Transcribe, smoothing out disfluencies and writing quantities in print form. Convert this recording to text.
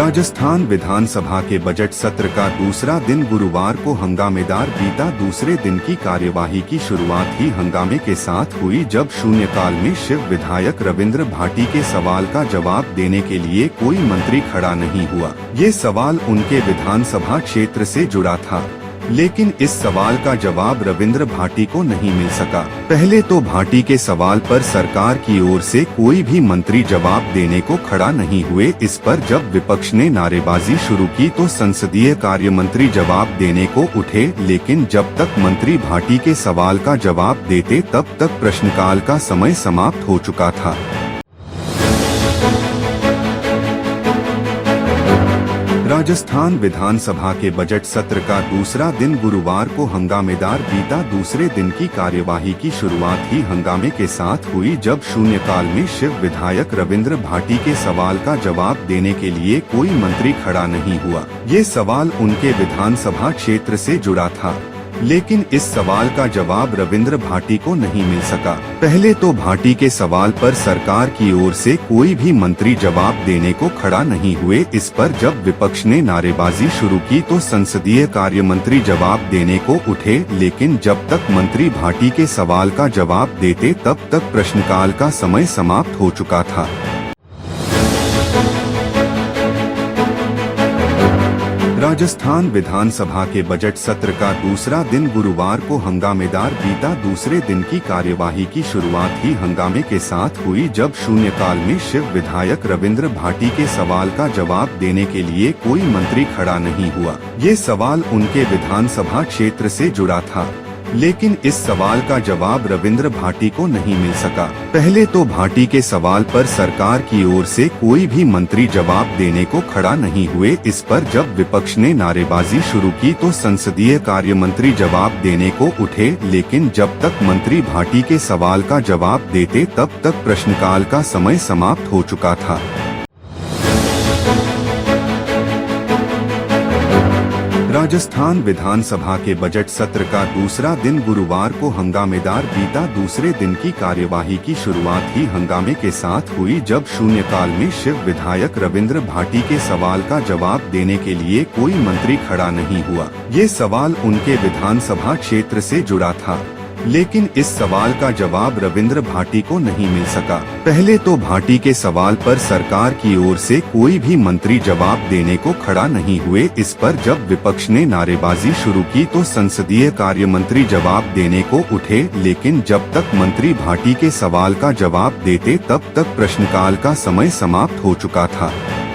राजस्थान विधानसभा के बजट सत्र का दूसरा दिन गुरुवार को हंगामेदार बीता। दूसरे दिन की कार्यवाही की शुरुआत ही हंगामे के साथ हुई, जब शून्यकाल में शिव विधायक रविंद्र भाटी के सवाल का जवाब देने के लिए कोई मंत्री खड़ा नहीं हुआ। ये सवाल उनके विधानसभा क्षेत्र से जुड़ा था, लेकिन इस सवाल का जवाब रविंद्र भाटी को नहीं मिल सका। पहले तो भाटी के सवाल पर सरकार की ओर से कोई भी मंत्री जवाब देने को खड़ा नहीं हुए। इस पर जब विपक्ष ने नारेबाजी शुरू की तो संसदीय कार्य मंत्री जवाब देने को उठे, लेकिन जब तक मंत्री भाटी के सवाल का जवाब देते तब तक प्रश्नकाल का समय समाप्त हो चुका था। राजस्थान विधानसभा के बजट सत्र का दूसरा दिन गुरुवार को हंगामेदार बीता। दूसरे दिन की कार्यवाही की शुरुआत ही हंगामे के साथ हुई, जब शून्यकाल में शिव विधायक रविंद्र भाटी के सवाल का जवाब देने के लिए कोई मंत्री खड़ा नहीं हुआ। ये सवाल उनके विधानसभा क्षेत्र से जुड़ा था, लेकिन इस सवाल का जवाब रविंद्र भाटी को नहीं मिल सका। पहले तो भाटी के सवाल पर सरकार की ओर से कोई भी मंत्री जवाब देने को खड़ा नहीं हुए। इस पर जब विपक्ष ने नारेबाजी शुरू की तो संसदीय कार्य मंत्री जवाब देने को उठे, लेकिन जब तक मंत्री भाटी के सवाल का जवाब देते तब तक प्रश्नकाल का समय समाप्त हो चुका था। राजस्थान विधानसभा के बजट सत्र का दूसरा दिन गुरुवार को हंगामेदार बीता। दूसरे दिन की कार्यवाही की शुरुआत ही हंगामे के साथ हुई, जब शून्यकाल में शिव विधायक रविंद्र भाटी के सवाल का जवाब देने के लिए कोई मंत्री खड़ा नहीं हुआ। ये सवाल उनके विधानसभा क्षेत्र से जुड़ा था, लेकिन इस सवाल का जवाब रविंद्र भाटी को नहीं मिल सका। पहले तो भाटी के सवाल पर सरकार की ओर से कोई भी मंत्री जवाब देने को खड़ा नहीं हुए। इस पर जब विपक्ष ने नारेबाजी शुरू की तो संसदीय कार्य मंत्री जवाब देने को उठे, लेकिन जब तक मंत्री भाटी के सवाल का जवाब देते तब तक प्रश्नकाल का समय समाप्त हो चुका था। राजस्थान विधानसभा के बजट सत्र का दूसरा दिन गुरुवार को हंगामेदार बीता। दूसरे दिन की कार्यवाही की शुरुआत ही हंगामे के साथ हुई, जब शून्यकाल में शिव विधायक रविंद्र भाटी के सवाल का जवाब देने के लिए कोई मंत्री खड़ा नहीं हुआ। ये सवाल उनके विधानसभा क्षेत्र से जुड़ा था, लेकिन इस सवाल का जवाब रविंद्र भाटी को नहीं मिल सका। पहले तो भाटी के सवाल पर सरकार की ओर से कोई भी मंत्री जवाब देने को खड़ा नहीं हुए। इस पर जब विपक्ष ने नारेबाजी शुरू की तो संसदीय कार्य मंत्री जवाब देने को उठे, लेकिन जब तक मंत्री भाटी के सवाल का जवाब देते तब तक प्रश्नकाल का समय समाप्त हो चुका था।